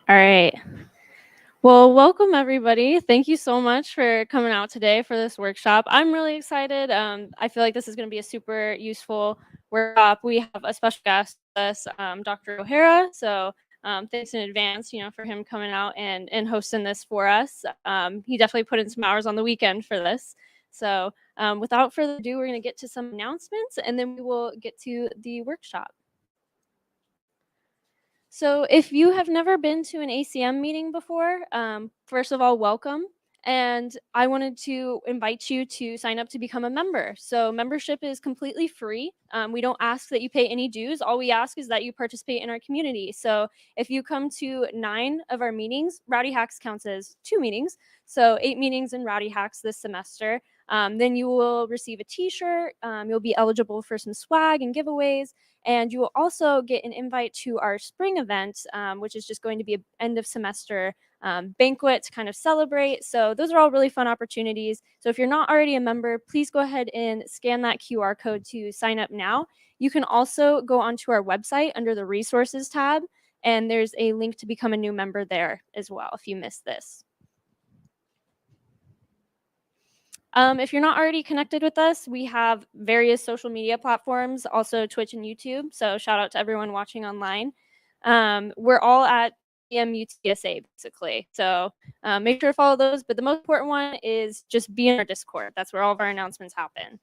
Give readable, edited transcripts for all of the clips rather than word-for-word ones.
All right. Well, welcome everybody. Thank you so much for coming out today for this workshop. I'm really excited. I feel like this is going to be a super useful workshop. We have a special guest with us, Dr. O'Hara. So thanks in advance, for him coming out and hosting this for us. He definitely put in some hours on the weekend for this. So without further ado, we're going to get to some announcements and then we will get to the workshop. So if you have never been to an ACM meeting before, first of all, welcome. And I wanted to invite you to sign up to become a member. So membership is completely free. We don't ask that you pay any dues. All we ask is that you participate in our community. So if you come to 9 of our meetings, Rowdy Hacks counts as 2 meetings. So 8 meetings in Rowdy Hacks this semester. Then you will receive a t-shirt. You'll be eligible for some swag and giveaways. And you will also get an invite to our spring event, which is just going to be an end of semester banquet to kind of celebrate. So those are all really fun opportunities. So if you're not already a member, please go ahead and scan that QR code to sign up now. You can also go onto our website under the resources tab, and there's a link to become a new member there as well if you missed this. If you're not already connected with us, we have various social media platforms, also Twitch and YouTube. So shout out to everyone watching online. We're all at ACM-UTSA basically. So make sure to follow those. But the most important one is just be in our Discord. That's where all of our announcements happen.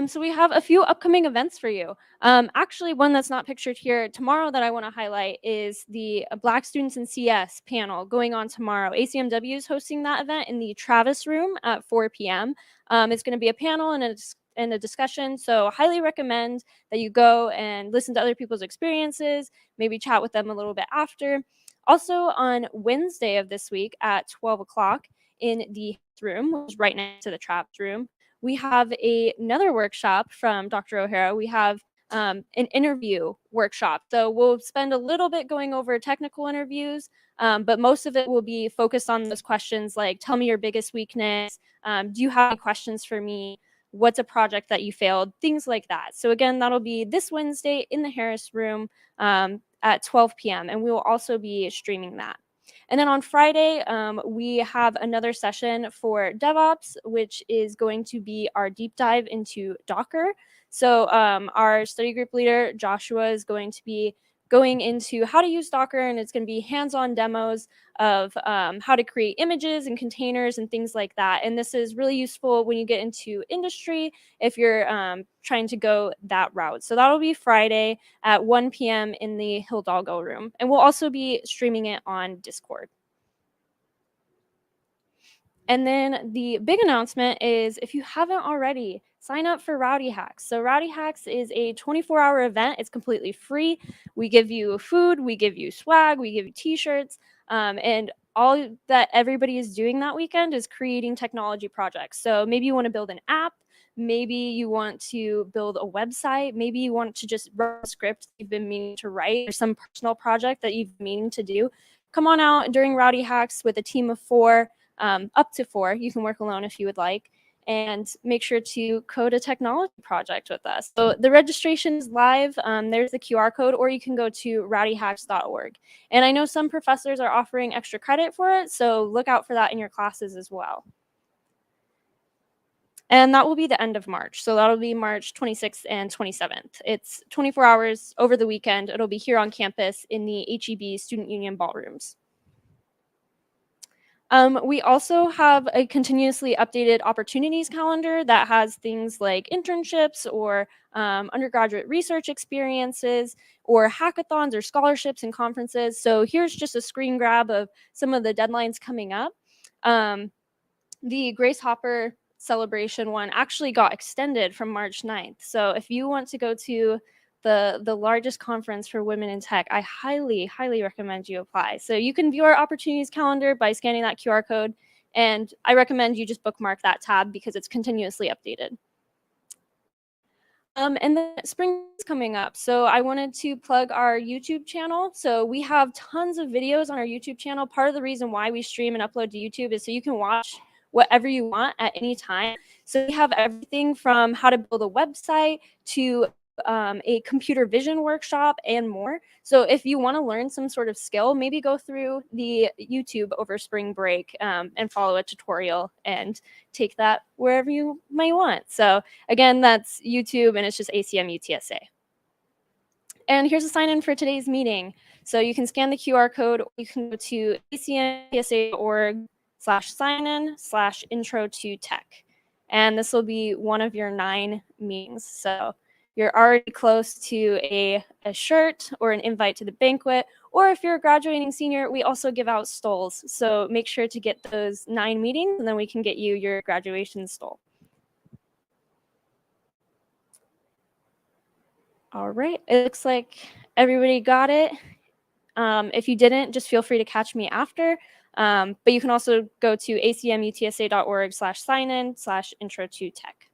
So we have a few upcoming events for you. Actually, one that's not pictured here tomorrow that I want to highlight is the Black Students in CS panel going on tomorrow. ACM-W is hosting that event in the Travis Room at 4 p.m. It's going to be a panel and a discussion, so highly recommend that you go and listen to other people's experiences, maybe chat with them a little bit after. Also on Wednesday of this week at 12 o'clock in the room, which is right next to the Travis Room, we have another workshop from Dr. O'Hara. We have an interview workshop. So we'll spend a little bit going over technical interviews, but most of it will be focused on those questions like, tell me your biggest weakness. Do you have any questions for me? What's a project that you failed? Things like that. So again, that'll be this Wednesday in the Harris Room at 12 p.m. And we will also be streaming that. And then on Friday, we have another session for DevOps, which is going to be our deep dive into Docker. So our study group leader, Joshua, is going to be going into how to use Docker, and it's going to be hands-on demos of how to create images and containers and things like that. And this is really useful when you get into industry if you're trying to go that route. So that'll be Friday at 1 p.m. in the Hidalgo room. And we'll also be streaming it on Discord. And then the big announcement is, if you haven't already, sign up for Rowdy Hacks. So Rowdy Hacks is a 24-hour event. It's completely free. We give you food, we give you swag, we give you t-shirts, and all that everybody is doing that weekend is creating technology projects. So maybe you want to build an app, maybe you want to build a website, maybe you want to just write a script you've been meaning to write, or some personal project that you've been meaning to do. Come on out during Rowdy Hacks with a team of 4. Up to 4. You can work alone if you would like, and make sure to code a technology project with us. So the registration is live. There's the QR code, or you can go to rowdyhacks.org. And I know some professors are offering extra credit for it, so look out for that in your classes as well. And that will be the end of March. So that'll be March 26th and 27th. It's 24 hours over the weekend. It'll be here on campus in the HEB Student Union ballrooms. We also have a continuously updated opportunities calendar that has things like internships or undergraduate research experiences or hackathons or scholarships and conferences. So here's just a screen grab of some of the deadlines coming up. The Grace Hopper celebration one actually got extended from March 9th. So if you want to go to the largest conference for women in tech, I highly recommend you apply. So you can view our opportunities calendar by scanning that QR code, and I recommend you just bookmark that tab because it's continuously updated. And then spring is coming up, so I wanted to plug our YouTube channel. So we have tons of videos on our YouTube channel. Part of the reason why we stream and upload to YouTube is so you can watch whatever you want at any time. So we have everything from how to build a website to a computer vision workshop and more. So if you want to learn some sort of skill, maybe go through the YouTube over spring break and follow a tutorial and take that wherever you might want. So again, that's YouTube, and it's just ACM UTSA. And here's a sign in for today's meeting. So you can scan the QR code, or you can go to acmutsa.org/sign-in/intro to tech. And this will be one of your 9 meetings. So you're already close to a shirt or an invite to the banquet, or if you're a graduating senior, we also give out stoles. So make sure to get those 9 meetings, and then we can get you your graduation stole. All right, it looks like everybody got it. If you didn't, just feel free to catch me after. But you can also go to acmutsa.org/sign-in/intro to tech.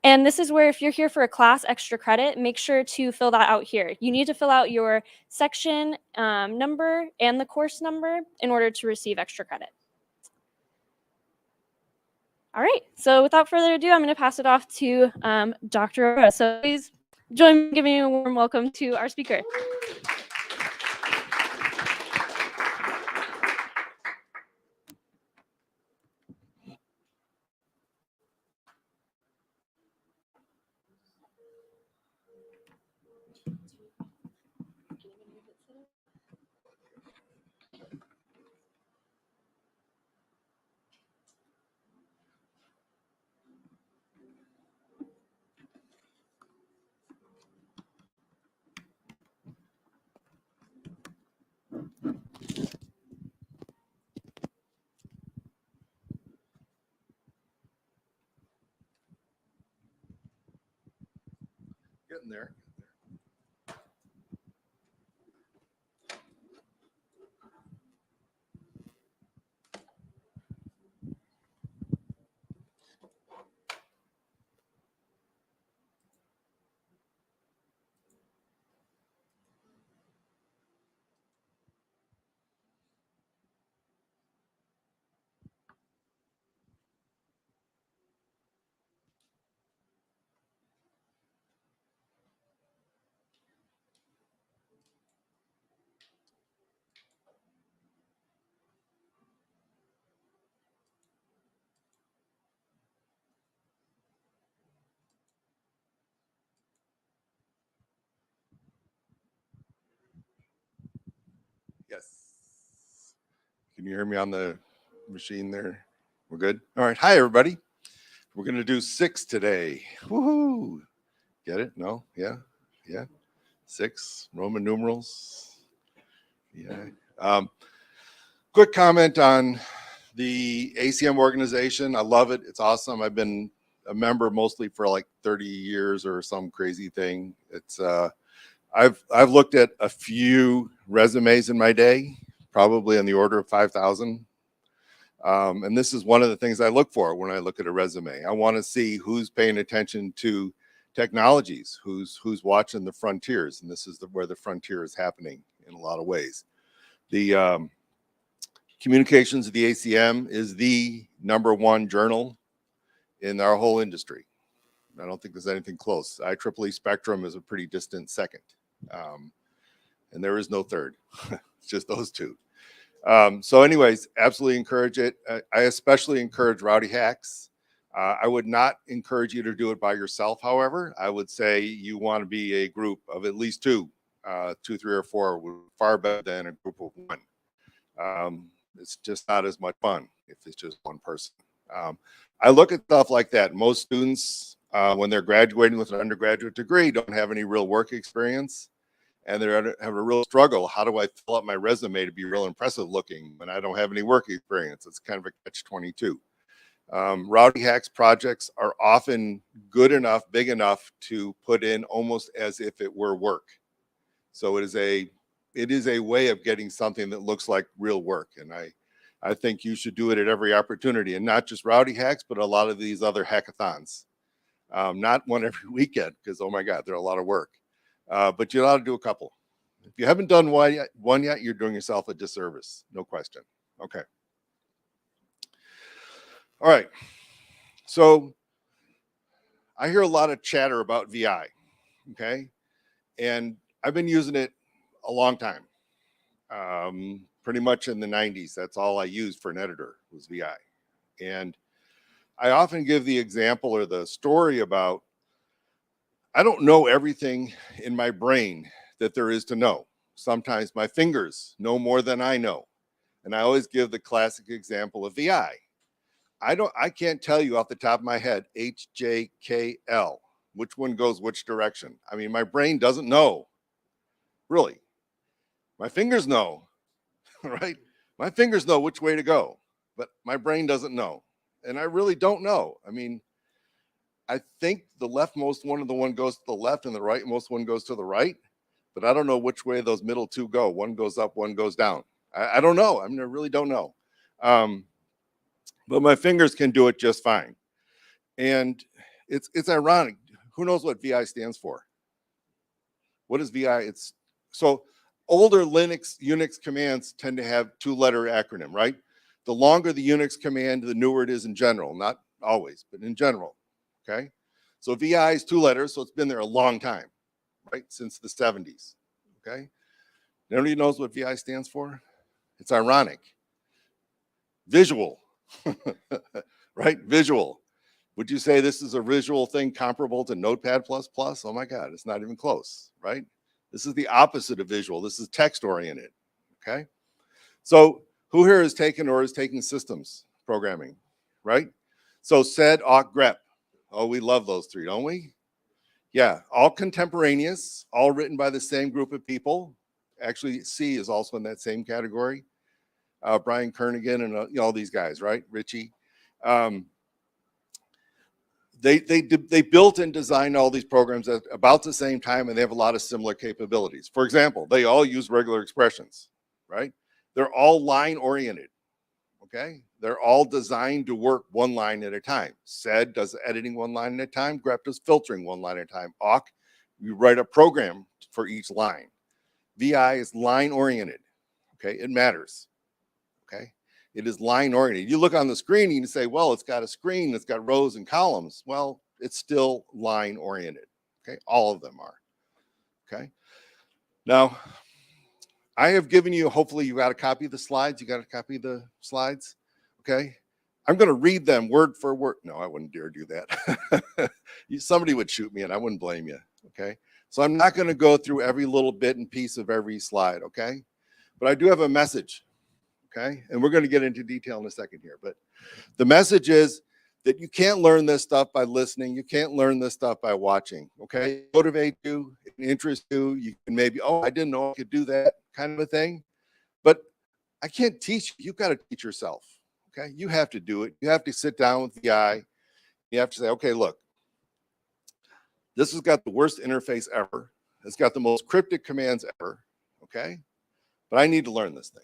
And this is where if you're here for a class extra credit, make sure to fill that out here. You need to fill out your section number and the course number in order to receive extra credit. All right, so without further ado, I'm going to pass it off to Dr. Aurora. So please join me in giving a warm welcome to our speaker. Getting there. Yes. Can you hear me on the machine there? We're good? All right. Hi, everybody. We're going to do 6 today. Woohoo. Get it? No? Yeah? Yeah? 6 Roman numerals. Yeah. Quick comment on the ACM organization. I love it. It's awesome. I've been a member mostly for like 30 years or some crazy thing. It's I've looked at a few resumes in my day, probably on the order of 5,000. And this is one of the things I look for when I look at a resume. I want to see who's paying attention to technologies, who's watching the frontiers, and this is where the frontier is happening in a lot of ways. The Communications of the ACM is the #1 journal in our whole industry. I don't think there's anything close. IEEE Spectrum is a pretty distant second. And there is no third. It's just those two. So anyways, absolutely encourage it. I especially encourage Rowdy Hacks. I would not encourage you to do it by yourself, however. I would say you want to be a group of at least 2, 2, 3, or 4, far better than a group of 1. It's just not as much fun if it's just one person. I look at stuff like that. Most students, when they're graduating with an undergraduate degree, don't have any real work experience. And they have a real struggle. How do I fill up my resume to be real impressive looking when I don't have any work experience? It's kind of a catch-22. Rowdy Hacks projects are often good enough, big enough to put in almost as if it were work. So it is a way of getting something that looks like real work. And I think you should do it at every opportunity, and not just Rowdy Hacks, but a lot of these other hackathons. Not one every weekend, because oh my God, they're a lot of work. But you ought to do a couple. If you haven't done one yet, you're doing yourself a disservice. No question. Okay. All right. So I hear a lot of chatter about VI. Okay. And I've been using it a long time. Pretty much in the 90s. That's all I used for an editor was VI. And I often give the example or the story about I don't know everything in my brain that there is to know. Sometimes my fingers know more than I know. And I always give the classic example of VI. I can't tell you off the top of my head, HJKL, which one goes which direction. I mean, my brain doesn't know, really. My fingers know, right? My fingers know which way to go, but my brain doesn't know. And I really don't know. I mean, I think the leftmost one of the one goes to the left and the rightmost one goes to the right, but I don't know which way those middle two go. One goes up, one goes down. I don't know. I mean, I really don't know. But my fingers can do it just fine. And It's ironic. Who knows what VI stands for? What is VI? It's so older Unix commands tend to have 2-letter acronym, right? The longer the Unix command, the newer it is in general, not always, but in general, okay? So VI is 2 letters, so it's been there a long time, right? Since the 70s, okay? Nobody knows what VI stands for? It's ironic. Visual, right? Visual. Would you say this is a visual thing comparable to Notepad++? Oh my God, it's not even close, right? This is the opposite of visual. This is text-oriented, okay? So who here has taken or is taking systems programming, right? So sed, awk, grep. Oh, we love those 3, don't we? Yeah, all contemporaneous, all written by the same group of people. Actually, C is also in that same category. Brian Kernighan and all these guys, right? Richie. They built and designed all these programs at about the same time, and they have a lot of similar capabilities. For example, they all use regular expressions, right? They're all line oriented, okay? They're all designed to work 1 line at a time. Sed does editing 1 line at a time. Grep does filtering 1 line at a time. Awk, you write a program for each line. VI is line oriented, okay? It matters, okay? It is line oriented. You look on the screen and you say, well, it's got a screen, it's got rows and columns. Well, it's still line oriented, okay? All of them are, okay? Now, I have given you, hopefully you got a copy of the slides. You got a copy of the slides, okay? I'm gonna read them word for word. No, I wouldn't dare do that. Somebody would shoot me and I wouldn't blame you, okay? So I'm not gonna go through every little bit and piece of every slide, okay? But I do have a message, okay? And we're gonna get into detail in a second here, but the message is that you can't learn this stuff by listening. You can't learn this stuff by watching, okay? Motivate you, interest you. You can maybe, oh, I didn't know I could do that kind of a thing. But I can't teach you. You've got to teach yourself, okay? You have to do it. You have to sit down with the guy. You have to say, okay, look, this has got the worst interface ever. It's got the most cryptic commands ever, okay? But I need to learn this thing,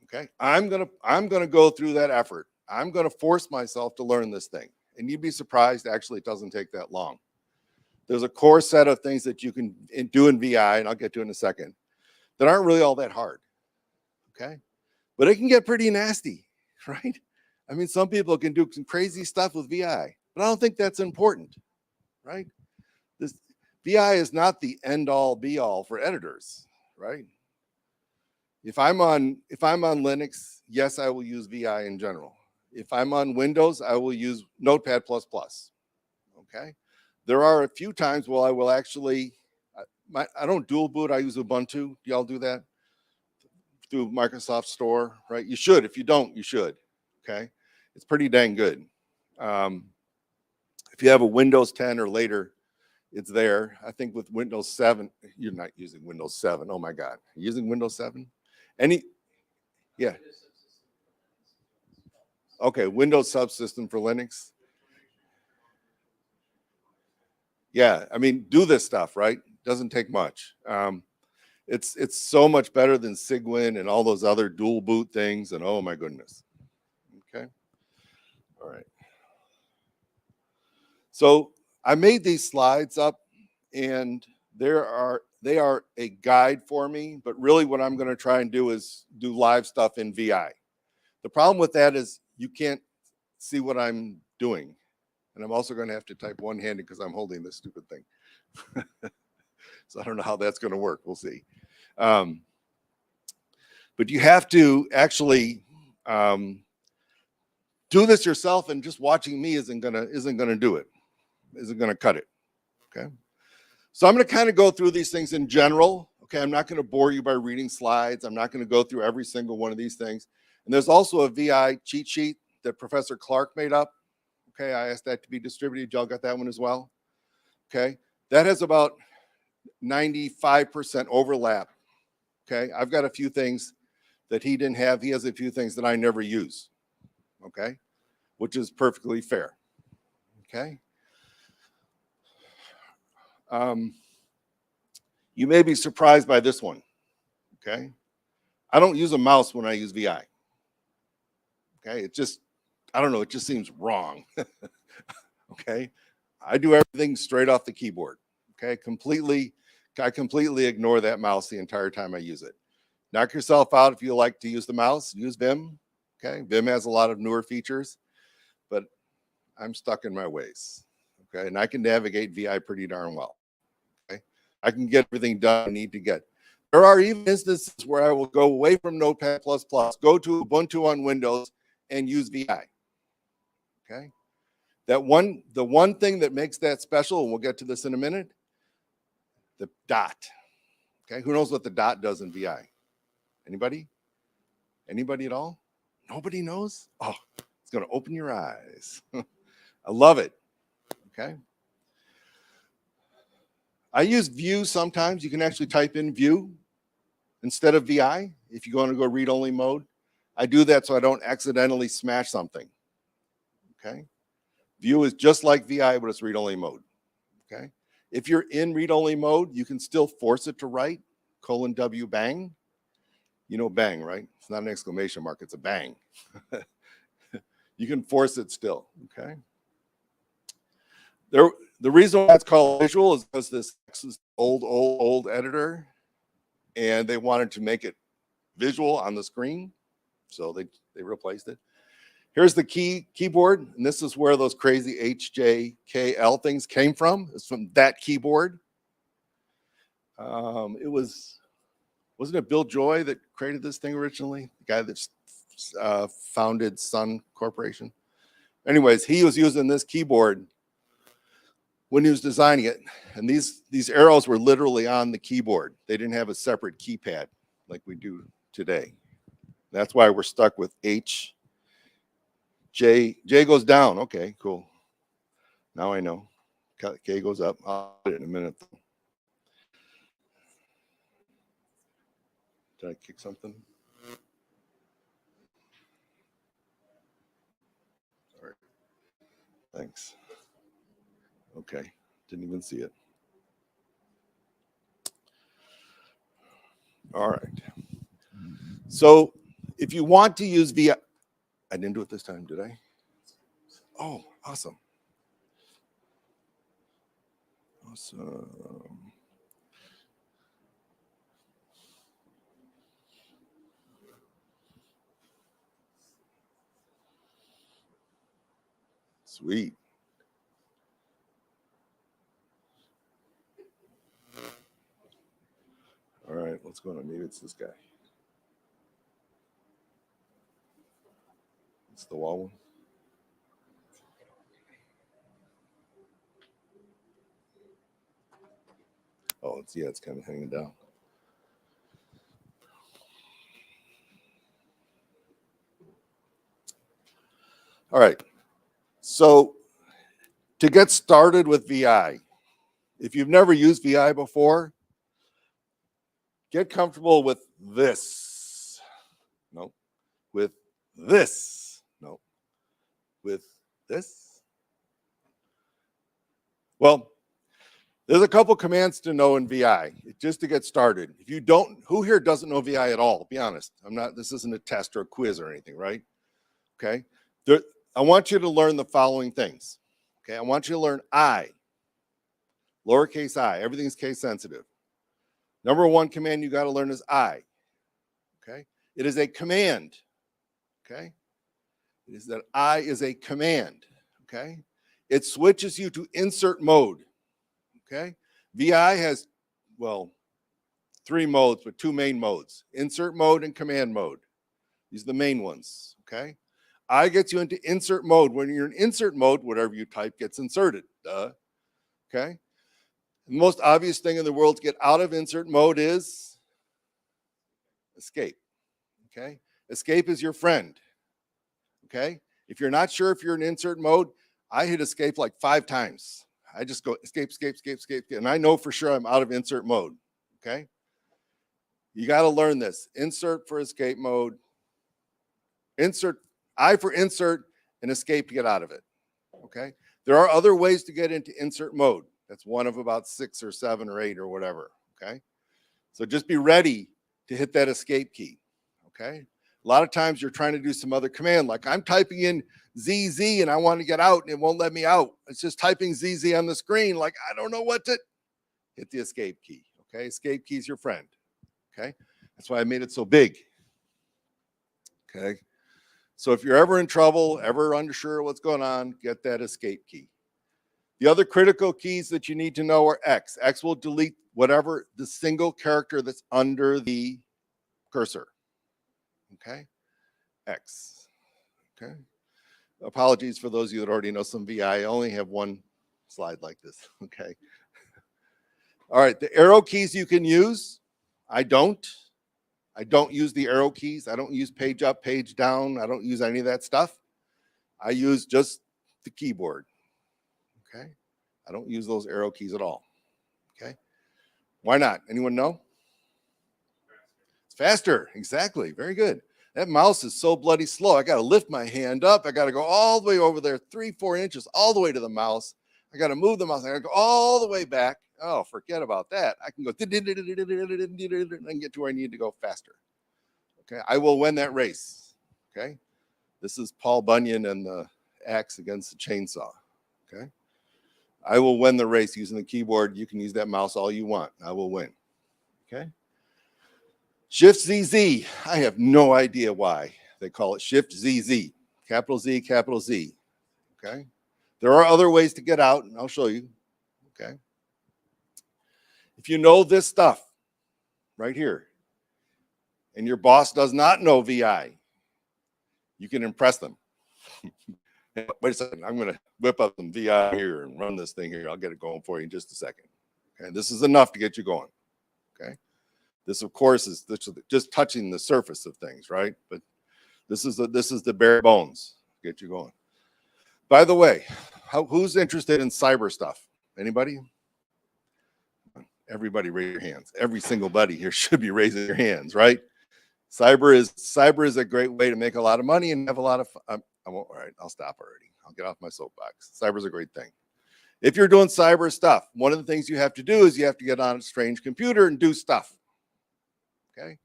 okay? I'm gonna go through that effort. I'm gonna force myself to learn this thing. And you'd be surprised, actually, it doesn't take that long. There's a core set of things that you can do in VI, and I'll get to in a second, that aren't really all that hard, okay? But it can get pretty nasty, right? I mean, some people can do some crazy stuff with VI, but I don't think that's important, right? This VI is not the end all be all for editors, right? If I'm on Linux, yes, I will use VI in general. If I'm on Windows, I will use Notepad++, okay? There are a few times where I will actually, I don't dual boot, I use Ubuntu. Do y'all do that? Through Microsoft Store, right? You should. If you don't, you should, okay? It's pretty dang good. If you have a Windows 10 or later, it's there. I think with Windows 7, you're not using Windows 7. Oh my God. You're using Windows 7? Yeah. Okay, Windows subsystem for Linux. Yeah, I mean, do this stuff, right? Doesn't take much. It's so much better than Cygwin and all those other dual boot things, and oh my goodness. Okay. All right. So I made these slides up, and they are a guide for me, but really what I'm going to try and do is do live stuff in VI. The problem with that is you can't see what I'm doing. And I'm also going to have to type one-handed because I'm holding this stupid thing. So I don't know how that's going to work. We'll see. But you have to actually do this yourself, and just watching me isn't gonna do it. Isn't gonna cut it. Okay. So I'm going to kind of go through these things in general. Okay. I'm not going to bore you by reading slides. I'm not going to go through every single one of these things. And there's also a VI cheat sheet that Professor Clark made up. Okay, I asked that to be distributed. Y'all got that one as well? Okay, that has about 95% overlap. Okay, I've got a few things that he didn't have. He has a few things that I never use. Okay, which is perfectly fair. Okay. You may be surprised by this one. Okay, I don't use a mouse when I use VI. Okay, it just, I don't know, it just seems wrong. Okay, I do everything straight off the keyboard. Okay, I completely ignore that mouse the entire time I use it. Knock yourself out if you like to use the mouse. Use Vim. Okay, Vim has a lot of newer features, but I'm stuck in my ways. Okay, and I can navigate VI pretty darn well. Okay, I can get everything done I need to get. There are even instances where I will go away from Notepad++, go to Ubuntu on Windows, and use VI. Okay, the one thing that makes that special, and we'll get to this in a minute, the dot. Okay, who knows what the dot does in VI? Anybody? Anybody at all? Nobody knows? Oh, it's going to open your eyes. I love it. Okay. I use view sometimes. You can actually type in view instead of VI if you want to go read-only mode. I do that so I don't accidentally smash something. Okay. View is just like VI, but it's read-only mode. Okay. If you're in read-only mode, you can still force it to write :W bang. You know bang, right? It's not an exclamation mark, it's a bang. You can force it still, okay? The reason why it's called visual is because this is old editor, and they wanted to make it visual on the screen, so they replaced it. Here's the keyboard, and this is where those crazy HJKL things came from. It's from that keyboard. Wasn't it Bill Joy that created this thing originally? The guy that founded Sun Corporation. Anyways, he was using this keyboard when he was designing it, and these arrows were literally on the keyboard. They didn't have a separate keypad like we do today. That's why we're stuck with H. J goes down. Okay, cool. Now I know. K goes up. I'll put it in a minute. Did I kick something? Sorry. Thanks. Okay, didn't even see it. All right. So if you want to use VI, I didn't do it this time, did I? Oh, awesome. Awesome. Sweet. All right, what's going on? Maybe it's this guy. It's the wall one. Oh, it's kind of hanging down. All right. So to get started with VI, if you've never used VI before, get comfortable with this. No. With this. No. With this. Well, there's a couple commands to know in VI just to get started. If you don't, who here doesn't know VI at all? Be honest. This isn't a test or a quiz or anything, right? Okay. I want you to learn the following things. Okay. I want you to learn I, lowercase I. Everything's case sensitive. Number one command you got to learn is I. Okay. It is a command. Okay. It is that I is a command. Okay. It switches you to insert mode. Okay. VI has, well, 3 modes, but 2 main modes: insert mode and command mode. These are the main ones. Okay. I gets you into insert mode. When you're in insert mode, whatever you type gets inserted. Duh. Okay. The most obvious thing in the world to get out of insert mode is escape. Okay. Escape is your friend. Okay. If you're not sure if you're in insert mode, I hit escape like 5 times. I just go escape, and I know for sure I'm out of insert mode. Okay. You got to learn this. Insert for escape mode. Insert, I for insert, and escape to get out of it. Okay. There are other ways to get into insert mode. That's one of about 6 or 7 or 8 or whatever. Okay. So just be ready to hit that escape key. Okay. A lot of times you're trying to do some other command, like I'm typing in ZZ and I want to get out and it won't let me out. It's just typing ZZ on the screen. Like, I don't know what to hit the escape key. Okay. Escape key is your friend. Okay. That's why I made it so big. Okay. So if you're ever in trouble, ever unsure what's going on, get that escape key. The other critical keys that you need to know are X. X will delete whatever the single character that's under the cursor. Okay. X. Okay. Apologies for those of you that already know some VI. I only have one slide like this. Okay. All right. The arrow keys you can use. I don't use the arrow keys. I don't use page up, page down. I don't use any of that stuff. I use just the keyboard. Okay. I don't use those arrow keys at all. Okay. Why not? Anyone know? It's faster. Exactly. Very good. That mouse is so bloody slow. I got to lift my hand up. I got to go all the way over there, 3-4 inches, all the way to the mouse. I got to move the mouse. I got to go all the way back. Oh, forget about that. I can go and get to where I need to go faster. Okay. I will win that race. Okay. This is Paul Bunyan and the axe against the chainsaw. Okay. I will win the race using the keyboard. You can use that mouse all you want. I will win. Okay. Shift ZZ. I have no idea why they call it Shift ZZ. Capital Z, capital Z. Okay. There are other ways to get out, and I'll show you. Okay. If you know this stuff right here, and your boss does not know VI, you can impress them. Wait a second, I'm going to whip up some VI here and run this thing here. I'll get it going for you in just a second. Okay, this is enough to get you going. Okay, this of course is just touching the surface of things, right? But this is the bare bones. Get you going. By the way, who's interested in cyber stuff? Anybody? Everybody raise your hands. Every single buddy here should be raising your hands, right? Cyber is a great way to make a lot of money and have a lot of fun. All right, I'll stop already. I'll get off my soapbox. Cyber is a great thing. If you're doing cyber stuff, one of the things you have to do is you have to get on a strange computer and do stuff. Okay.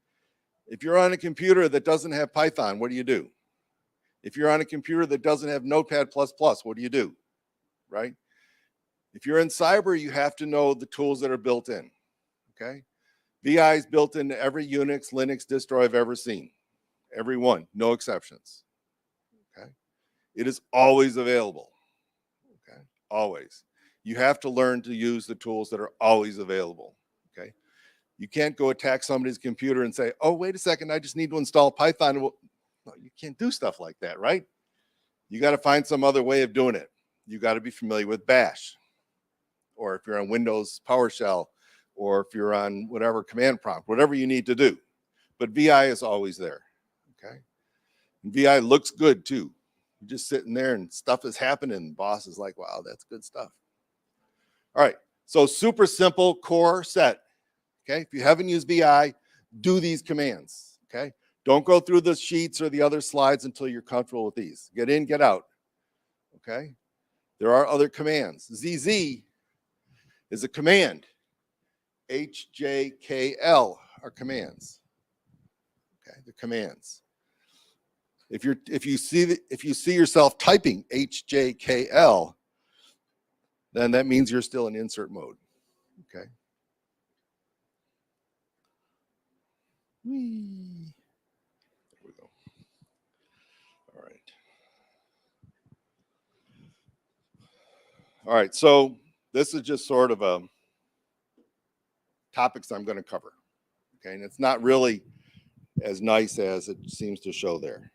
If you're on a computer that doesn't have Python, what do you do? If you're on a computer that doesn't have Notepad++, what do you do? Right? If you're in cyber, you have to know the tools that are built in. Okay. VI is built into every Unix, Linux distro I've ever seen. Every one, no exceptions. Okay. It is always available. Okay. Always. You have to learn to use the tools that are always available. Okay. You can't go attack somebody's computer and say, oh, wait a second, I just need to install Python. Well, no, you can't do stuff like that, right? You got to find some other way of doing it. You got to be familiar with Bash. Or if you're on Windows, PowerShell, or if you're on whatever command prompt, whatever you need to do. But VI is always there, okay? And VI looks good too. You're just sitting there and stuff is happening. And boss is like, wow, that's good stuff. All right, so super simple core set, okay? If you haven't used VI, do these commands, okay? Don't go through the sheets or the other slides until you're comfortable with these. Get in, get out, okay? There are other commands. ZZ is a command. HJKL are commands. Okay, the commands. If you see yourself typing HJKL, then that means you're still in insert mode. Okay. Whee. There we go. All right. All right. So this is just sort of a topics I'm going to cover. Okay, and it's not really as nice as it seems to show there.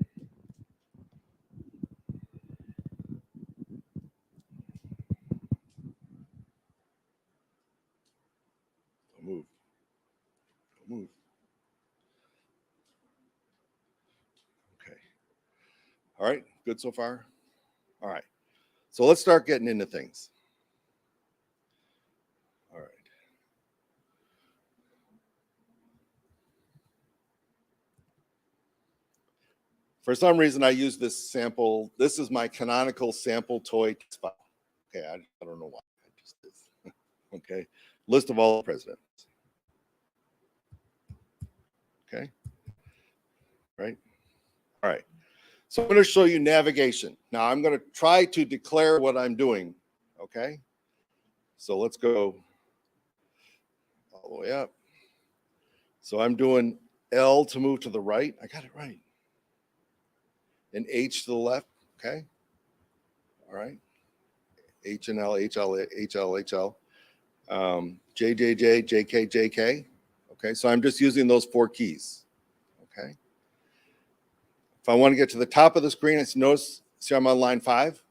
Don't move. Don't move. Okay. All right, good so far? All right. So let's start getting into things. All right. For some reason, I use this sample. This is my canonical sample toy file. Okay, I don't know why. I just did. Okay, list of all the presidents. Okay, right. All right. So I'm going to show you navigation. Now I'm going to try to declare what I'm doing. Okay. So let's go all the way up. So I'm doing L to move to the right. I got it right. And H to the left. Okay. All right. H and L, H, L, H, L, H, L. J, J, J, J, K, J, K. Okay. So I'm just using those 4 keys. Okay. If I want to get to the top of the screen, it's notice, see I'm on line 5.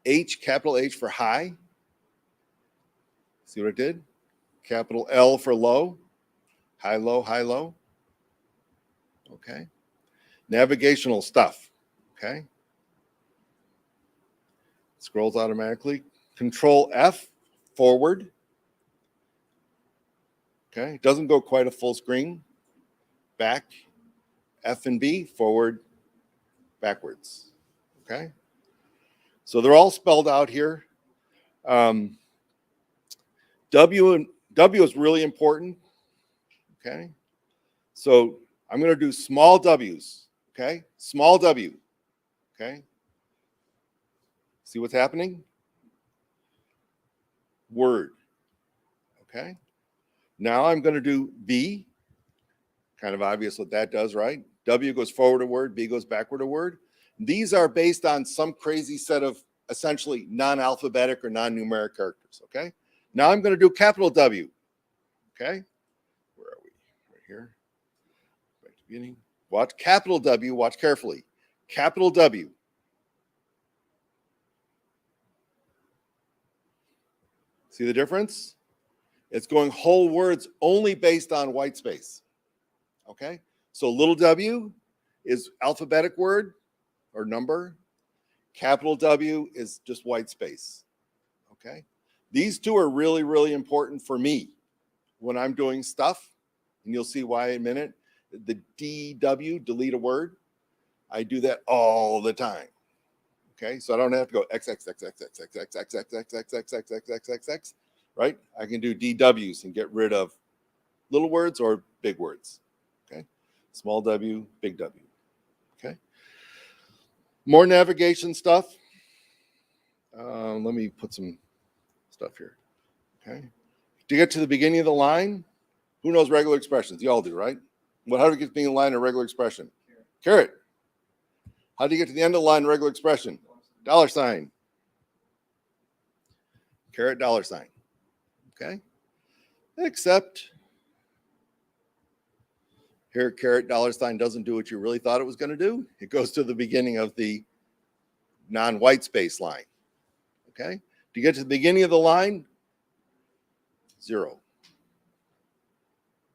H, capital H for high. See what it did? Capital L for low. High, low, high, low. Okay. Navigational stuff. Okay. Scrolls automatically. Control F, forward. Okay. Doesn't go quite a full screen. Back. F and B, forward, backwards. Okay. So they're all spelled out here. W is really important. Okay. So I'm going to do small w's. Okay. Small w. Okay. See what's happening? Word. Okay. Now I'm going to do B. Kind of obvious what that does, right? W goes forward a word, B goes backward a word. These are based on some crazy set of essentially non-alphabetic or non-numeric characters, okay? Now I'm going to do capital W, okay? Where are we? Right here. Back to the beginning. Watch capital W, watch carefully. Capital W. See the difference? It's going whole words only based on white space. Okay, so little w is alphabetic word or number. Capital W is just white space. Okay, these two are really, really important for me when I'm doing stuff, and you'll see why in a minute. The DW, delete a word, I do that all the time. Okay, so I don't have to go X, right? I can do DWs and get rid of little words or big words. Okay, small w, big W. Okay, more navigation stuff. Let me put some stuff here. Okay, to get to the beginning of the line, who knows regular expressions? You all do, right? Well, how do we get to the beginning of the line in a regular expression? Caret. How do you get to the end of the line in a regular expression? $. Caret, $. Okay, except here, caret, $, doesn't do what you really thought it was going to do. It goes to the beginning of the non-white space line. Okay, to get to the beginning of the line, 0.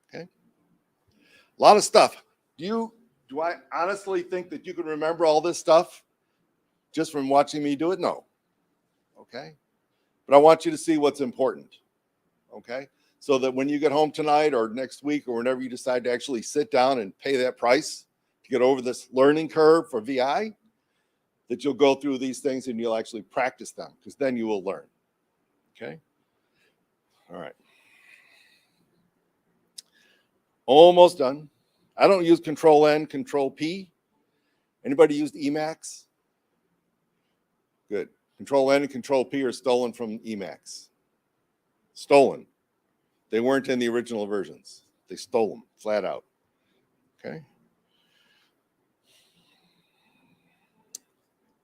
Okay, a lot of stuff. Do I honestly think that you can remember all this stuff just from watching me do it? No. Okay, but I want you to see what's important. Okay, so that when you get home tonight or next week or whenever you decide to actually sit down and pay that price to get over this learning curve for VI, that you'll go through these things and you'll actually practice them, because then you will learn. Okay, all right, almost done. I don't use Control N, Control P. Anybody used Emacs? Good. Control N and Control P are stolen from Emacs. Stolen. They weren't in the original versions. They stole them flat out. Okay.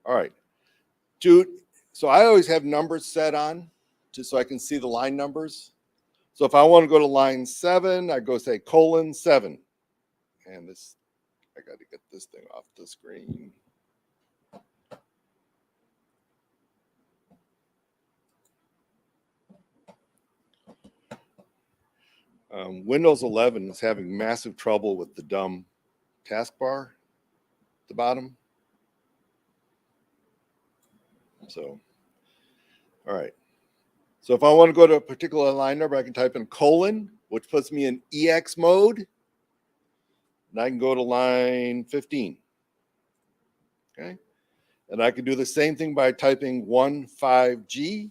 All right. So I always have numbers set on just so I can see the line numbers. So if I want to go to line 7, I go say :7. And this, I got to get this thing off the screen. Windows 11 is having massive trouble with the dumb taskbar at the bottom. So, all right. So if I want to go to a particular line number, I can type in :, which puts me in EX mode. And I can go to line 15. Okay. And I can do the same thing by typing 15G,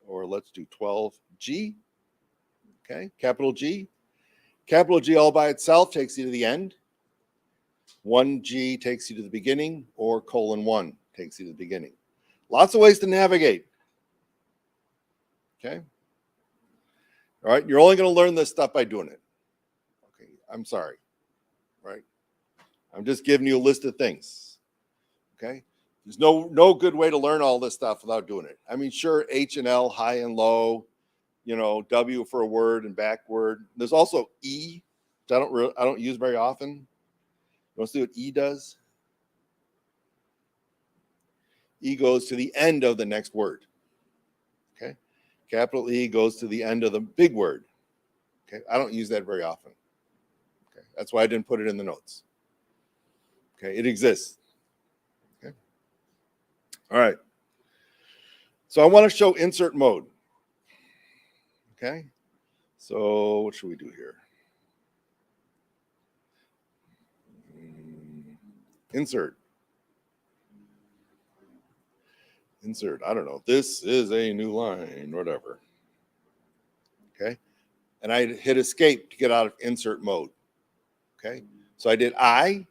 or let's do 12G. Okay. Capital G. Capital G all by itself takes you to the end. 1G takes you to the beginning, or :1 takes you to the beginning. Lots of ways to navigate. Okay. All right. You're only going to learn this stuff by doing it. Okay. I'm sorry. Right. I'm just giving you a list of things. Okay. There's no good way to learn all this stuff without doing it. I mean, sure, H and L, high and low, you know, W for a word and backward. There's also E, which I don't use very often. You want to see what E does? E goes to the end of the next word. Okay. Capital E goes to the end of the big word. Okay. I don't use that very often. Okay. That's why I didn't put it in the notes. Okay. It exists. Okay. All right. So I want to show insert mode. Okay. So what should we do here? Insert. I don't know. This is a new line, whatever. Okay. And I hit escape to get out of insert mode. Okay. So I did I.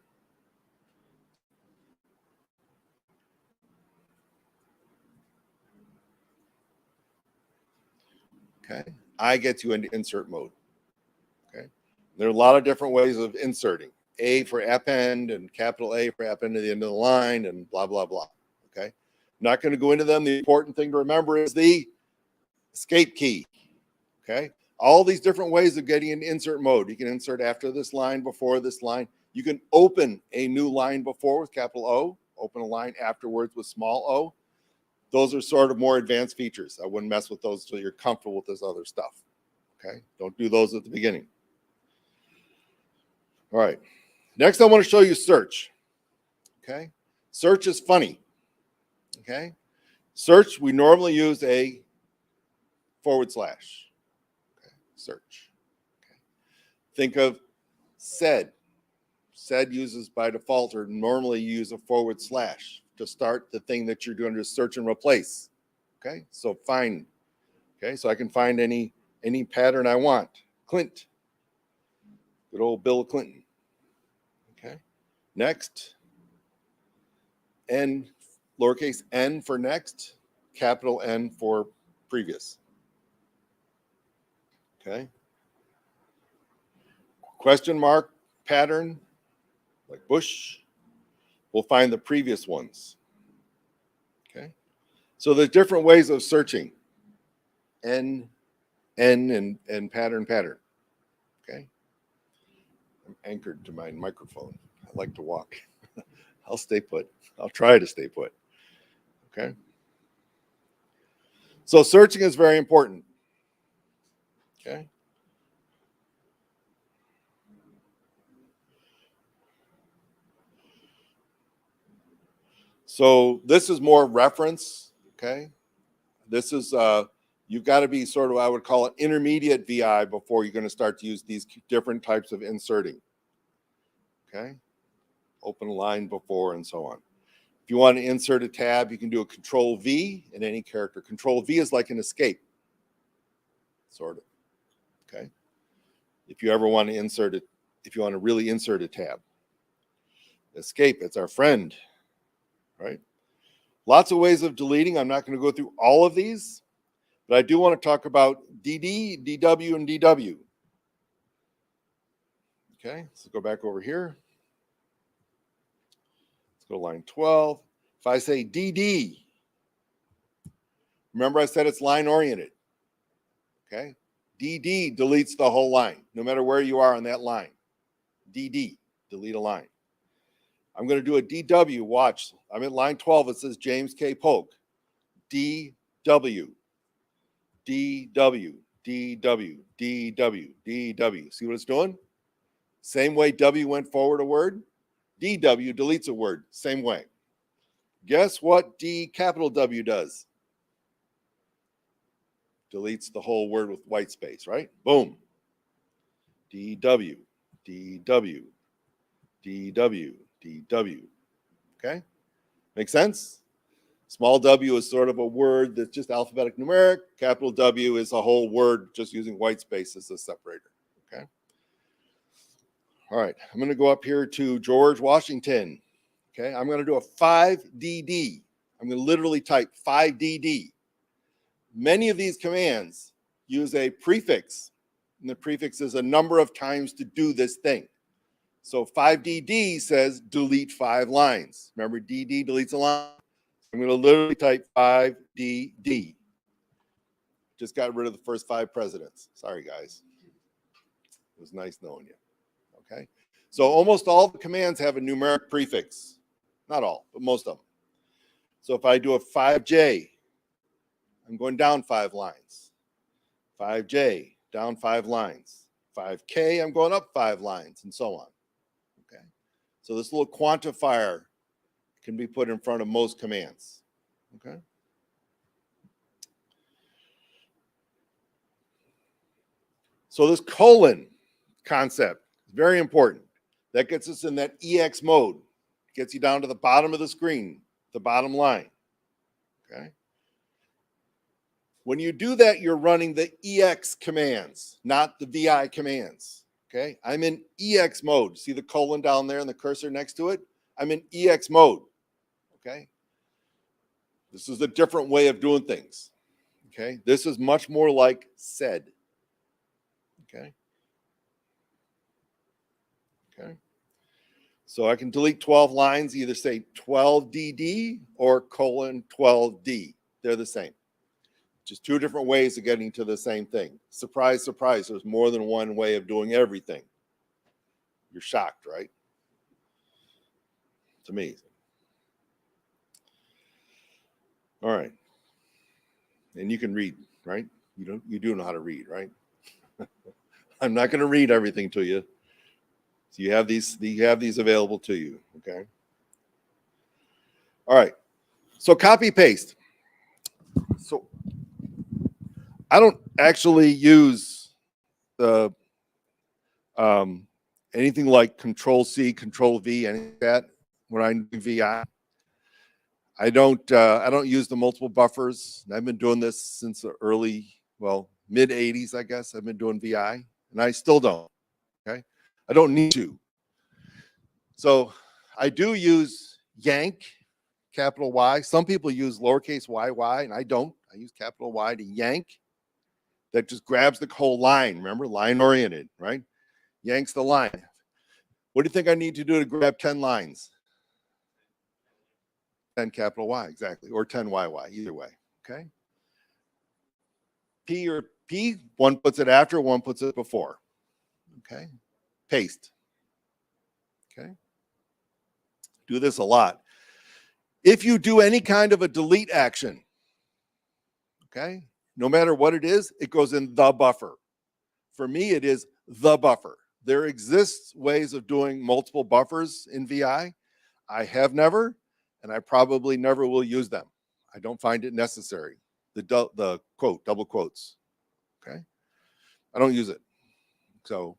Okay. I gets you into insert mode. Okay. There are a lot of different ways of inserting. A for append and capital A for append to the end of the line and blah, blah, blah. Okay. I'm not going to go into them. The important thing to remember is the escape key. Okay. All these different ways of getting in insert mode. You can insert after this line, before this line. You can open a new line before with capital O, open a line afterwards with small o. Those are sort of more advanced features. I wouldn't mess with those until you're comfortable with this other stuff. Okay. Don't do those at the beginning. All right. Next, I want to show you search. Okay. Search is funny. Okay. Search, we normally use a / Okay. Search. Okay. Think of said. Said uses by default or normally use a / to start the thing that you're doing to search and replace. Okay. So find. Okay. So I can find any pattern I want. Clint. Good old Bill Clinton. Okay. Next. N, lowercase n for next, capital N for previous. Okay. Question mark pattern, like Bush, we'll find the previous ones. Okay. So there's different ways of searching. N, and pattern. Okay. I'm anchored to my microphone. I like to walk. I'll stay put. I'll try to stay put. Okay. So searching is very important. Okay. So this is more reference. Okay. This is, you've got to be sort of, I would call it intermediate VI before you're going to start to use these different types of inserting. Okay. Open a line before and so on. If you want to insert a tab, you can do a Control V in any character. Control V is like an escape, sort of. Okay. If you ever want to insert it, if you want to really insert a tab. Escape, it's our friend, right? Lots of ways of deleting. I'm not going to go through all of these, but I do want to talk about DD, DW, and DW. Okay, let's go back over here. Let's go to line 12. If I say DD, remember I said it's line oriented. Okay, DD deletes the whole line, no matter where you are on that line. DD, delete a line. I'm going to do a DW, watch. I'm at line 12, it says James K. Polk. DW, DW, DW, DW, DW. See what it's doing? Same way W went forward a word, DW deletes a word, same way. Guess what D capital W does? Deletes the whole word with white space, right? Boom. DW, DW, DW, DW. Okay? Make sense? Small w is sort of a word that's just alphabetic numeric. Capital W is a whole word just using white space as a separator. Okay? All right, I'm going to go up here to George Washington. Okay, I'm going to do a 5DD. I'm going to literally type 5DD. Many of these commands use a prefix, and the prefix is a number of times to do this thing. So 5DD says delete 5 lines. Remember, DD deletes a line. I'm going to literally type 5DD. Just got rid of the first 5 presidents. Sorry, guys. It was nice knowing you. Okay. So almost all the commands have a numeric prefix. Not all, but most of them. So if I do a 5J, I'm going down 5 lines. 5J, down 5 lines. 5K, I'm going up 5 lines, and so on. Okay. So this little quantifier can be put in front of most commands. Okay. So this colon concept is very important. That gets us in that EX mode. Gets you down to the bottom of the screen, the bottom line. Okay. When you do that, you're running the EX commands, not the VI commands. Okay. I'm in EX mode. See the colon down there and the cursor next to it? I'm in EX mode. Okay. This is a different way of doing things. Okay. This is much more like SED. Okay. Okay. So I can delete 12 lines, either say 12DD or colon 12D. They're the same. Just 2 different ways of getting to the same thing. Surprise, surprise, there's more than one way of doing everything. You're shocked, right? It's amazing. All right. And you can read, right? You do know how to read, right? I'm not going to read everything to you. So you have these available to you, okay? All right. So copy paste. So I don't actually use the anything like Control C, Control V, anything like that when I do VI. I don't use the multiple buffers. I've been doing this since the mid 80s, I guess. I've been doing VI, and I still don't. Okay, I don't need to. So I do use yank, capital Y. Some people use lowercase y, and I don't. I use capital Y to yank. That just grabs the whole line. Remember, line oriented, right? Yanks the line. What do you think I need to do to grab 10 lines? 10 capital Y, exactly, or 10 YY, either way, okay? P or P, one puts it after, one puts it before, okay? Paste, okay? Do this a lot. If you do any kind of a delete action, okay, no matter what it is, it goes in the buffer. For me, it is the buffer. There exists ways of doing multiple buffers in VI. I have never, and I probably never will use them. I don't find it necessary. The quote, double quotes, okay? I don't use it. So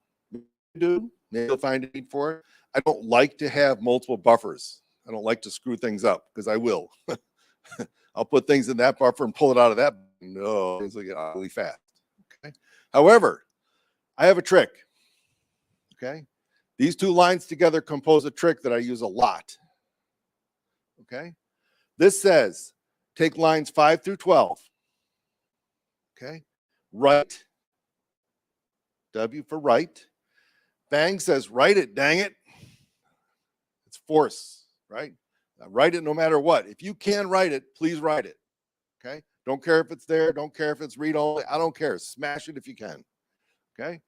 maybe you'll find a need for it. I don't like to have multiple buffers. I don't like to screw things up because I will. I'll put things in that buffer and pull it out of that. No, things will get ugly fast. Okay. However, I have a trick. Okay. These 2 lines together compose a trick that I use a lot. Okay. This says take lines 5 through 12. Okay. Write. W for write. Bang says write it, dang it. It's force, right? Write it no matter what. If you can write it, please write it. Okay. Don't care if it's there. Don't care if it's read only. I don't care. Smash it if you can. Okay.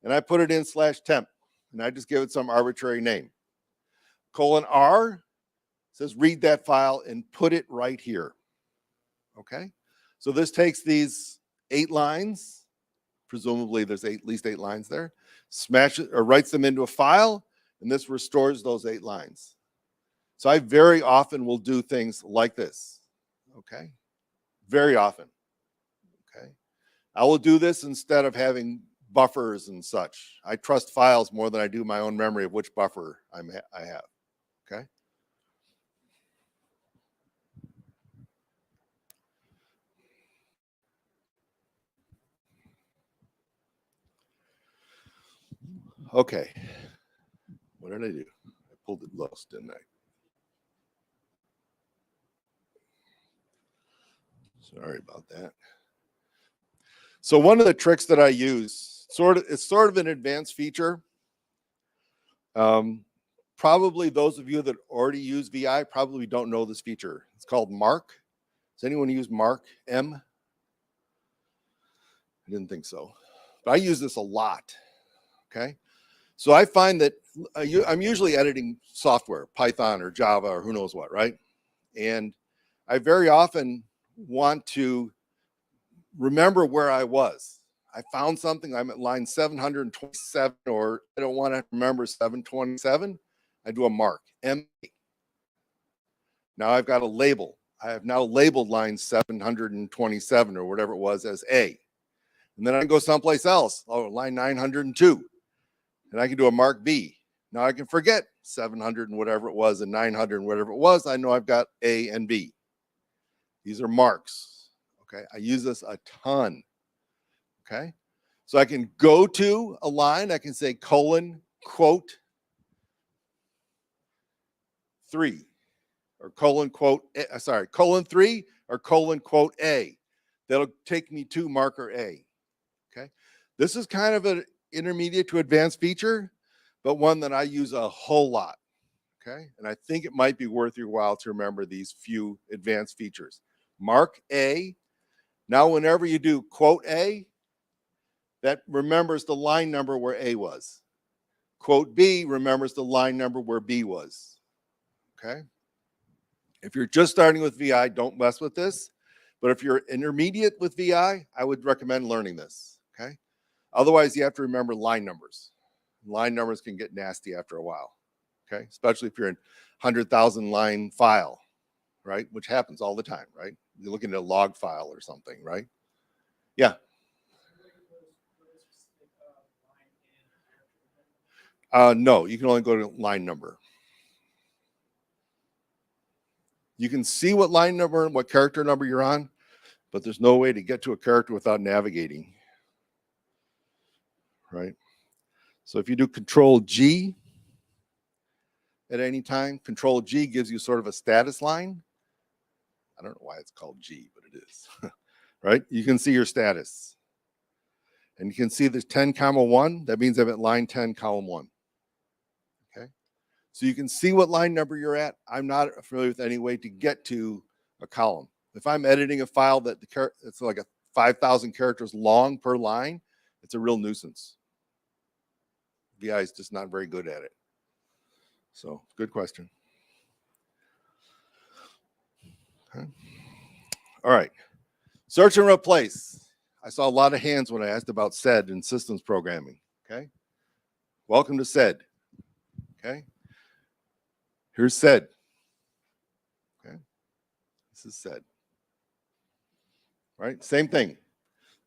And I put it in /temp and I just give it some arbitrary name. :R says read that file and put it right here. Okay. So this takes these 8 lines. Presumably there's at least 8 lines there. Smash it or writes them into a file, and this restores those 8 lines. So I very often will do things like this. Okay. Very often. Okay. I will do this instead of having buffers and such. I trust files more than I do my own memory of which buffer I have. Okay. Okay. What did I do? I pulled it loose, didn't I? Sorry about that. So one of the tricks that I use, it's sort of an advanced feature. Probably those of you that already use VI probably don't know this feature. It's called Mark. Does anyone use Mark M? I didn't think so, but I use this a lot. Okay, so I find that I'm usually editing software, Python or Java or who knows what, right? And I very often want to remember where I was. I found something, I'm at line 727, or I don't want to remember 727. I do a mark, M. Now I've got a label. I have now labeled line 727 or whatever it was as A. And then I can go someplace else, line 902. And I can do a mark B. Now I can forget 700 and whatever it was and 900 and whatever it was. I know I've got A and B. These are marks. Okay, I use this a ton. Okay, so I can go to a line, I can say colon, quote, 3, or colon, quote, colon 3, or colon, quote, A. That'll take me to marker A. Okay, this is kind of an intermediate to advanced feature, but one that I use a whole lot. Okay, and I think it might be worth your while to remember these few advanced features. Mark A. Now, whenever you do quote A, that remembers the line number where A was. Quote B remembers the line number where B was. Okay. If you're just starting with VI, don't mess with this. But if you're intermediate with VI, I would recommend learning this. Okay. Otherwise, you have to remember line numbers. Line numbers can get nasty after a while. Okay. Especially if you're in 100,000 line file, right? Which happens all the time, right? You're looking at a log file or something, right? Yeah. No, you can only go to line number. You can see what line number and what character number you're on, but there's no way to get to a character without navigating, right? So if you do Control G at any time, Control G gives you sort of a status line. I don't know why it's called G, but it is, right? You can see your status. And you can see there's 10, 1. That means I'm at line 10, column 1. Okay. So you can see what line number you're at. I'm not familiar with any way to get to a column. If I'm editing a file that it's like a 5,000 characters long per line, it's a real nuisance. VI is just not very good at it. So good question. Okay. All right. Search and replace. I saw a lot of hands when I asked about SED and systems programming. Okay. Welcome to SED. Okay. Here's SED. Okay. This is SED. Right. Same thing.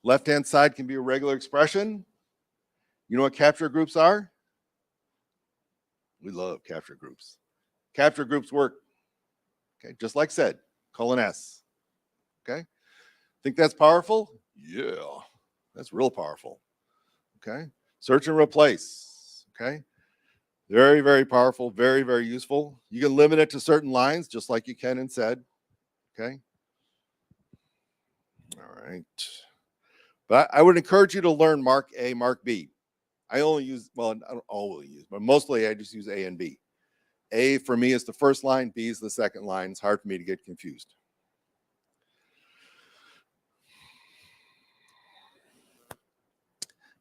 Left-hand side can be a regular expression. You know what capture groups are? We love capture groups. Capture groups work. Okay. Just like SED, colon S. Okay. Think that's powerful? Yeah, that's real powerful. Okay. Search and replace. Okay. Very, very powerful, very, very useful. You can limit it to certain lines, just like you can in SED. Okay. All right. But I would encourage you to learn Mark A, Mark B. I only use, well, I don't always use, but mostly I just use A and B. A for me is the first line, B is the second line. It's hard for me to get confused.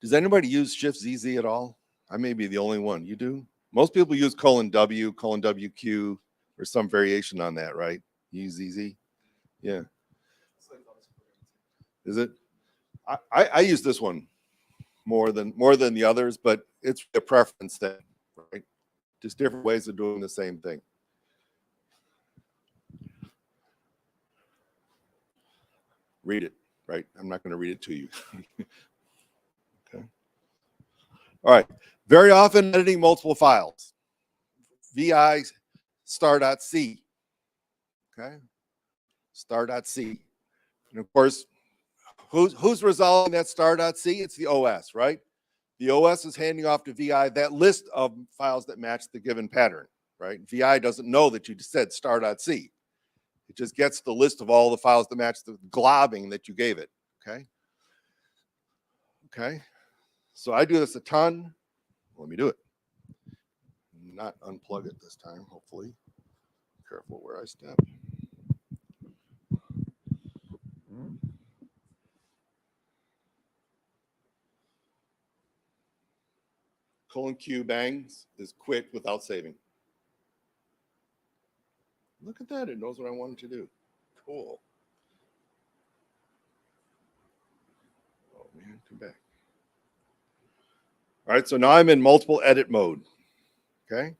Does anybody use Shift ZZ at all? I may be the only one. You do? Most people use colon W, colon WQ, or some variation on that, right? You use ZZ? Yeah. Is it? I use this one more than the others, but it's a preference thing, right? Just different ways of doing the same thing. Read it, right? I'm not going to read it to you. Okay. All right. Very often editing multiple files. VI star.c. Okay. Star.c. And of course, who's resolving that star.c? It's the OS, right? The OS is handing off to VI that list of files that match the given pattern, right? VI doesn't know that you just said star.c. It just gets the list of all the files that match the globbing that you gave it, okay? Okay, so I do this a ton. Let me do it. Not unplug it this time, hopefully. Careful where I step. :Q bangs is quit without saving. Look at that, it knows what I wanted to do. Cool. Oh man, come back. All right, so now I'm in multiple edit mode. Okay,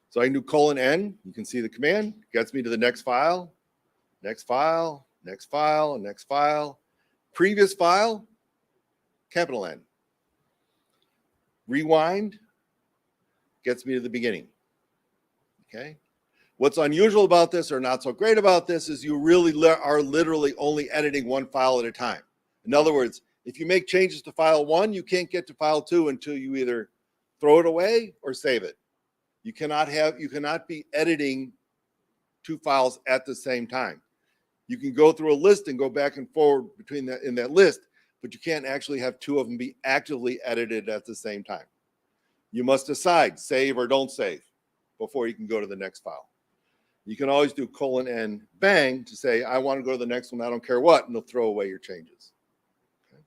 so I can do :N. You can see the command gets me to the next file, next file, next file, next file, previous file, capital N. Rewind gets me to the beginning. Okay, what's unusual about this or not so great about this is you really are literally only editing one file at a time. In other words, if you make changes to file 1, you can't get to file 2 until you either throw it away or save it. You cannot be editing 2 files at the same time. You can go through a list and go back and forward between that in that list, but you can't actually have 2 of them be actively edited at the same time. You must decide, save or don't save, before you can go to the next file. You can always do :N bang to say, I want to go to the next one, I don't care what, and they'll throw away your changes. Okay.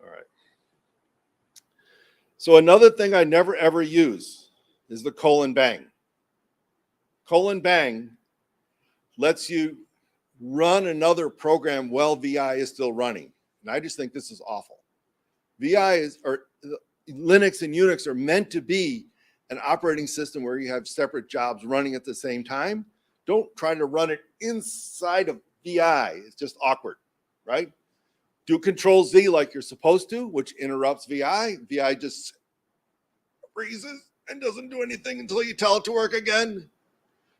All right. So another thing I never ever use is the :bang. :bang lets you run another program while VI is still running. And I just think this is awful. Linux and Unix are meant to be an operating system where you have separate jobs running at the same time. Don't try to run it inside of VI. It's just awkward, right? Do Control-Z like you're supposed to, which interrupts VI. VI just freezes and doesn't do anything until you tell it to work again,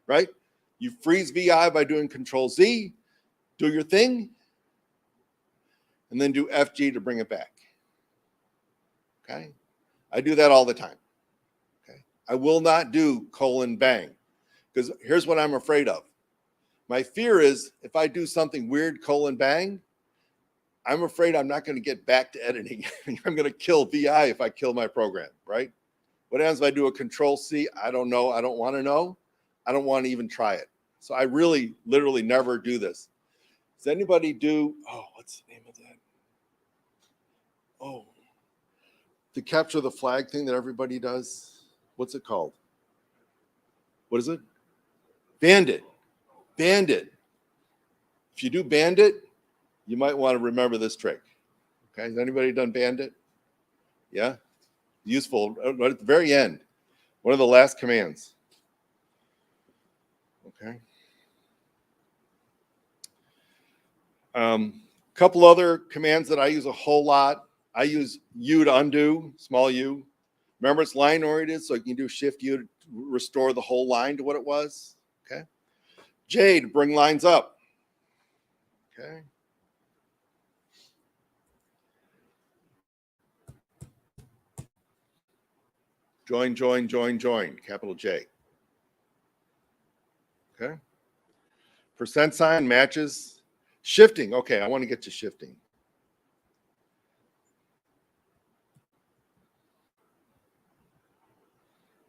right? You freeze VI by doing Control-Z, do your thing, and then do FG to bring it back. Okay, I do that all the time. Okay, I will not do :bang because here's what I'm afraid of. My fear is if I do something weird :bang, I'm afraid I'm not going to get back to editing. I'm going to kill VI if I kill my program, right? What happens if I do a Control-C? I don't know. I don't want to know. I don't want to even try it. So I really, literally never do this. Does anybody do, oh, what's the name of that? Oh, to capture the flag thing that everybody does. What's it called? What is it? Bandit. Bandit. If you do Bandit, you might want to remember this trick. Okay, has anybody done Bandit? Yeah, useful. Right at the very end, one of the last commands. Okay. Couple other commands that I use a whole lot. I use U to undo, small u. Remember, it's line oriented, so you can do Shift U to restore the whole line to what it was. Okay. J to bring lines up. Okay. Join, join, join, join, capital J. Okay. % matches. Shifting. Okay, I want to get to shifting.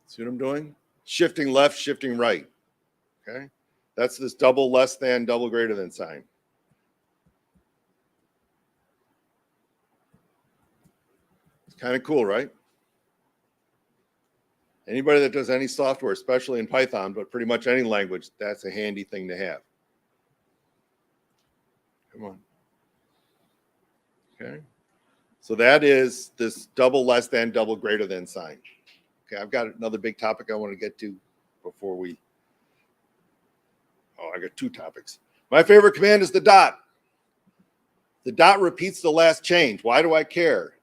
See what I'm doing? Shifting left, shifting right. Okay. That's this double less than, double greater than sign. It's kind of cool, right? Anybody that does any software, especially in Python, but pretty much any language, that's a handy thing to have. Come on. Okay. So that is this double less than, double greater than sign. Okay, I've got another big topic I want to get to before we, I got 2 topics. My favorite command is the dot. The dot repeats the last change. Why do I care?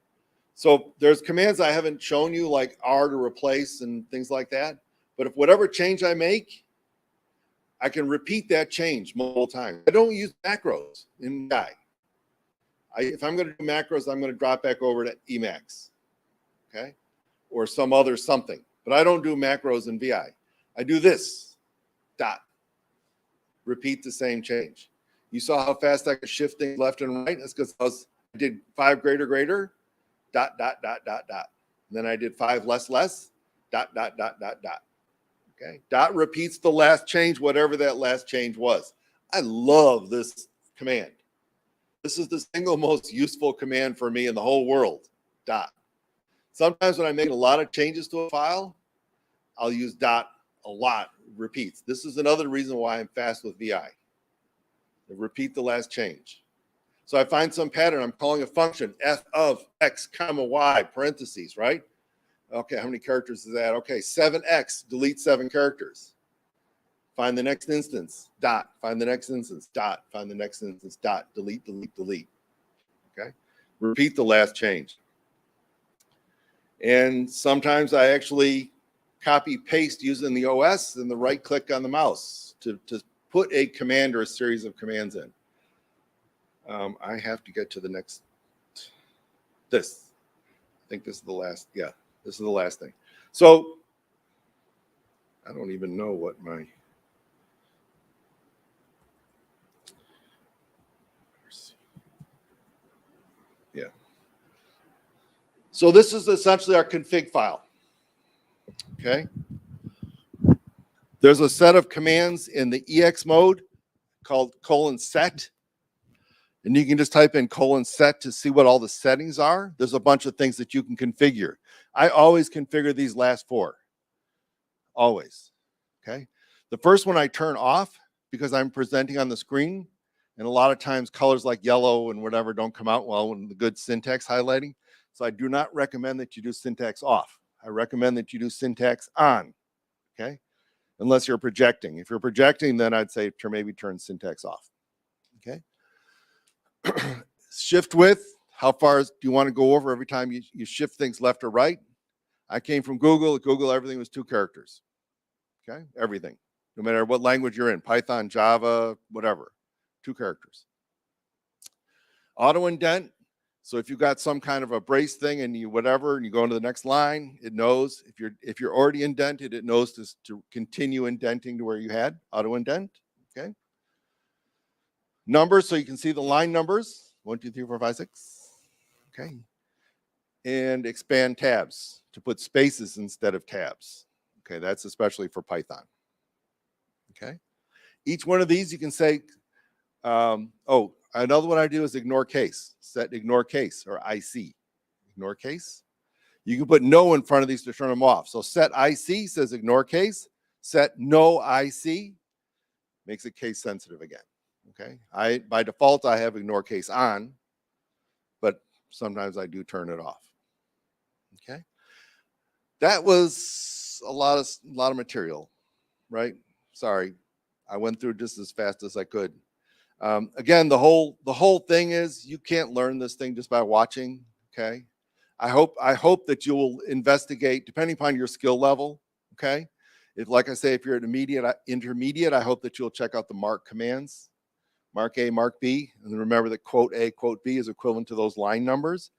So there's commands I haven't shown you, like R to replace and things like that. But if whatever change I make, I can repeat that change multiple times. I don't use macros in VI. If I'm going to do macros, I'm going to drop back over to Emacs, okay, or some other something. But I don't do macros in VI. I do this, dot. Repeat the same change. You saw how fast I could shift things left and right? That's because I did 5 greater, dot, dot, dot, dot, dot. And then I did 5 less, dot, dot, dot, dot, dot. Okay. Dot repeats the last change, whatever that last change was. I love this command. This is the single most useful command for me in the whole world, dot. Sometimes when I make a lot of changes to a file, I'll use dot a lot, repeats. This is another reason why I'm fast with VI. Repeat the last change. So I find some pattern. I'm calling a function f of x comma y parentheses, right? Okay, how many characters is that? Okay, 7x, delete 7 characters. Find the next instance, dot. Find the next instance, dot. Find the next instance, dot. Delete, delete, delete. Okay, repeat the last change. And sometimes I actually copy paste using the OS and the right click on the mouse to put a command or a series of commands in. I have to get to the next, this. I think this is the last, yeah, this is the last thing. So I don't even know what my, yeah. So this is essentially our config file, okay? There's a set of commands in the EX mode called :set. And you can just type in :set to see what all the settings are. There's a bunch of things that you can configure. I always configure these last 4. Always. Okay. The first one I turn off because I'm presenting on the screen. And a lot of times colors like yellow and whatever don't come out well when the good syntax highlighting. So I do not recommend that you do syntax off. I recommend that you do syntax on. Okay. Unless you're projecting. If you're projecting, then I'd say maybe turn syntax off. Okay. Shift width, how far do you want to go over every time you shift things left or right? I came from Google. At Google, everything was 2 characters. Okay, everything. No matter what language you're in, Python, Java, whatever, 2 characters. Auto indent. So if you've got some kind of a brace thing and you whatever, and you go into the next line, it knows. If you're already indented, it knows to continue indenting to where you had auto indent. Okay. Numbers, so you can see the line numbers, 1, 2, 3, 4, 5, 6. Okay. And expand tabs to put spaces instead of tabs. Okay, that's especially for Python. Okay. Each one of these you can say, another one I do is ignore case. Set ignore case or IC. Ignore case. You can put no in front of these to turn them off. So set IC says ignore case. Set no IC makes it case sensitive again. Okay, by default I have ignore case on, but sometimes I do turn it off. Okay, that was a lot of material, right? Sorry, I went through just as fast as I could. Again, the whole thing is you can't learn this thing just by watching. Okay, I hope that you will investigate depending upon your skill level. Okay, like I say, if you're at intermediate, I hope that you'll check out the mark commands. Mark A, mark B, and remember that quote A, quote B is equivalent to those line numbers.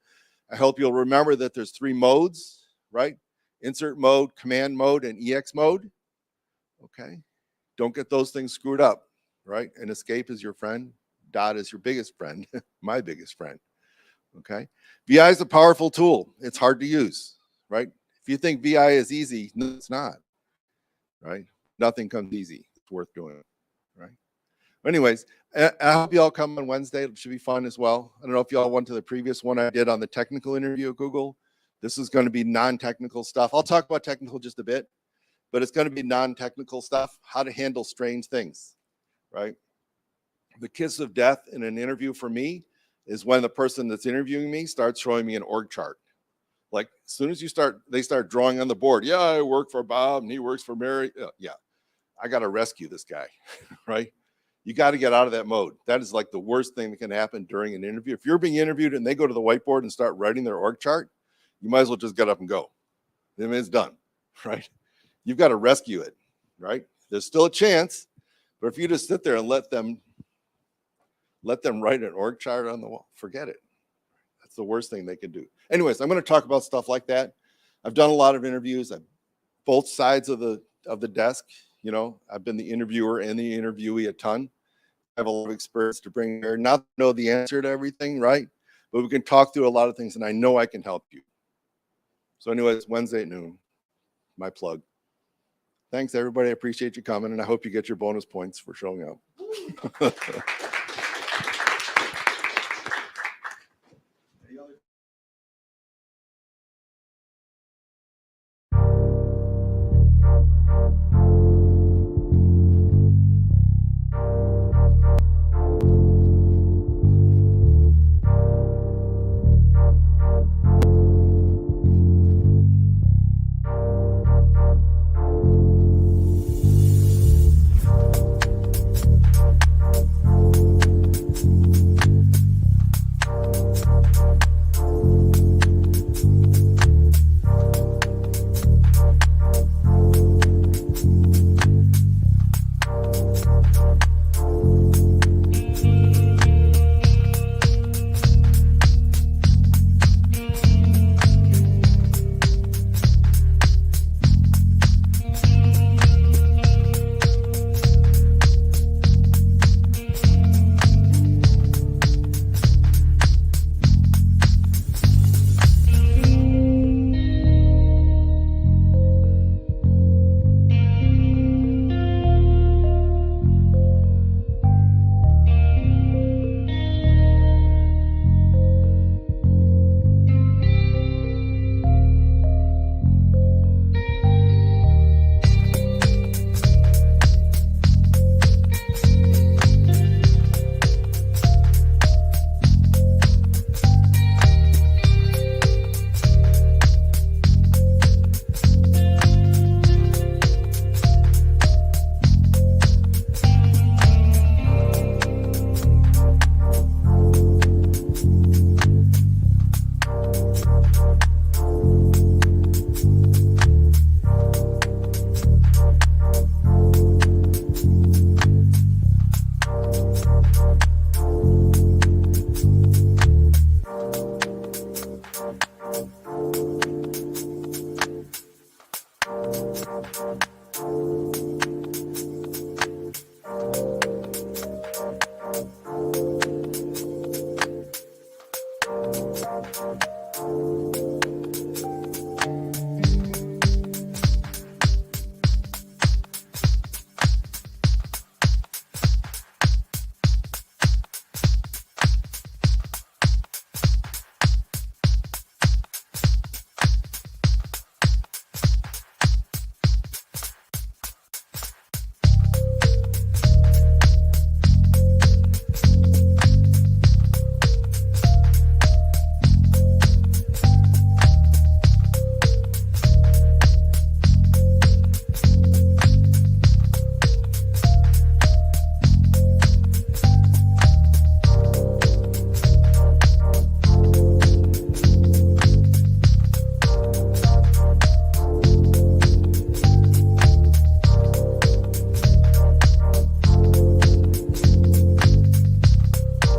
I hope you'll remember that there's 3 modes, right? Insert mode, command mode, and EX mode. Okay. Don't get those things screwed up, right? And escape is your friend. Dot is your biggest friend, my biggest friend. Okay. VI is a powerful tool. It's hard to use, right? If you think VI is easy, no, it's not, right? Nothing comes easy. It's worth doing, right? Anyways, I hope you all come on Wednesday. It should be fun as well. I don't know if you all went to the previous one I did on the technical interview at Google. This is going to be non-technical stuff. I'll talk about technical just a bit, but it's going to be non-technical stuff, how to handle strange things, right? The kiss of death in an interview for me is when the person that's interviewing me starts showing me an org chart. Like as soon as they start drawing on the board. Yeah, I work for Bob and he works for Mary. Yeah, I got to rescue this guy, right? You got to get out of that mode. That is like the worst thing that can happen during an interview. If you're being interviewed and they go to the whiteboard and start writing their org chart, you might as well just get up and go. I mean, it's done, right? You've got to rescue it, right? There's still a chance, but if you just sit there and let them let them write an org chart on the wall. Forget it. That's the worst thing they could do. Anyways, I'm going to talk about stuff like that. I've done a lot of interviews. Both sides of the desk. You know, I've been the interviewer and the interviewee a ton. I have a lot of experience to bring there. Not know the answer to everything, right? But we can talk through a lot of things, and I know I can help you. So anyways, Wednesday at noon, my plug. Thanks, everybody. I appreciate you coming, and I hope you get your bonus points for showing up.